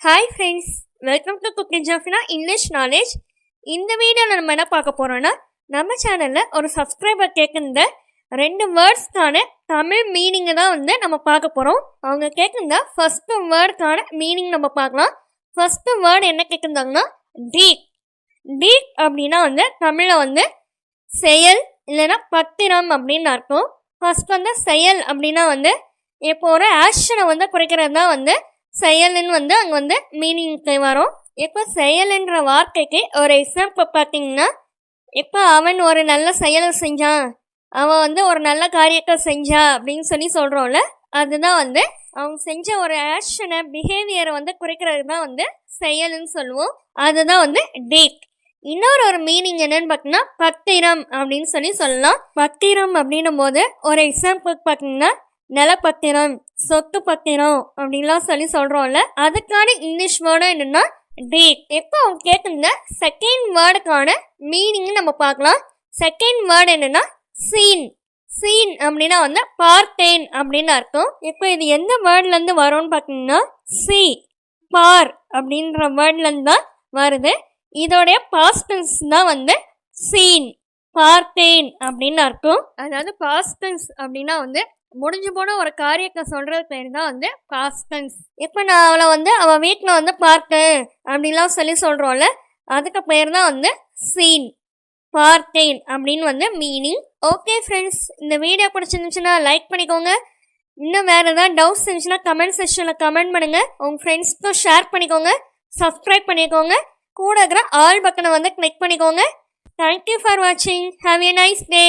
Hi friends, welcome to cooking Jafina English knowledge. இந்த வீடியோவில் நம்ம என்ன பார்க்க போகிறோன்னா, நம்ம சேனலில் ஒரு சப்ஸ்கிரைபர் கேட்குற 2 வேர்ட்ஸ்க்கான தமிழ் மீனிங்கை தான் நம்ம பார்க்க போகிறோம். அவங்க கேட்குற ஃபஸ்ட்டு வேர்டுக்கான மீனிங் நம்ம பார்க்கலாம். ஃபஸ்ட்டு வேர்டு என்ன கேட்குறாங்கன்னா டீக். டீக் அப்படின்னா தமிழில் செயல் இல்லைன்னா பத்திரம் அப்படின்னு அர்த்தம். ஃபஸ்ட் செயல் அப்படின்னா இப்போ ஒரு ஆக்ஷனை குறைக்கிறது தான் செயலுன்னு அங்கே மீனிங்க்கு வரும். இப்போ செயலுன்ற வார்த்தைக்கு ஒரு எக்ஸாம்பிள் பார்த்தீங்கன்னா, இப்போ அவன் ஒரு நல்ல செயலை செஞ்சான், அவன் ஒரு நல்ல காரியத்தை செஞ்சா அப்படின்னு சொல்கிறோம்ல, அதுதான் அவங்க செஞ்ச ஒரு ஆக்ஷனை பிஹேவியரை குறைக்கிறது தான் செயலுன்னு சொல்லுவோம். அதுதான் டீக். இன்னொரு மீனிங் என்னன்னு பார்த்தீங்கன்னா பத்திரம் அப்படின்னு சொல்லலாம். பத்திரம் அப்படின்னும் போது ஒரு எக்ஸாம்பிள் பார்த்தீங்கன்னா நிலப்பத்திரம், சொத்து பத்திரம் அப்படின்லாம் சொல்கிறோம்ல, அதுக்கான இங்கிலீஷ் வேர்டு என்னன்னா டீட். எப்போ அவங்க கேட்குற செகண்ட் வேர்டுக்கான மீனிங் நம்ம பார்க்கலாம். செகண்ட் வேர்டு என்னன்னா சீன். சீன் அப்படின்னா பார்த்தேன் அப்படின்னு அர்த்தம். இப்போ இது எந்த வேர்ட்லேருந்து வரும்னு பார்த்தீங்கன்னா சி, பார் அப்படின்ற வேர்ட்லேருந்து தான் வருது. இதோடைய பாஸ்ட் டென்ஸ் தான் சீன், பார்த்தேன் அப்படின்னு அர்த்தம். அதாவது பாஸ்ட் டென்ஸ் அப்படின்னா முடிஞ்சு போன ஒரு காரியத்தை சொல்றது பேர் தான் பாஸ்ட் டென்ஸ். இப்போ நான் அவளை அவள் வீட்டில் பார்த்தேன் அப்படின்லாம் சொல்கிறோம்ல, அதுக்கு பேர் தான் சீன், பார்த்தேன் அப்படின்னு மீனிங். ஓகே ஃப்ரெண்ட்ஸ், இந்த வீடியோ பிடிச்சிருந்துச்சுன்னா லைக் பண்ணிக்கோங்க. இன்னும் வேறு ஏதாவது டவுட்ஸ் இருந்துச்சுன்னா கமெண்ட் செக்ஷனில் கமெண்ட் பண்ணுங்கள். உங்கள் ஃப்ரெண்ட்ஸ்க்கும் ஷேர் பண்ணிக்கோங்க. சப்ஸ்கிரைப் பண்ணிக்கோங்க. கூட இருக்கிற ஆல் பட்டனை கிளிக் பண்ணிக்கோங்க. தேங்க்யூ ஃபார் வாட்சிங். Have a nice day.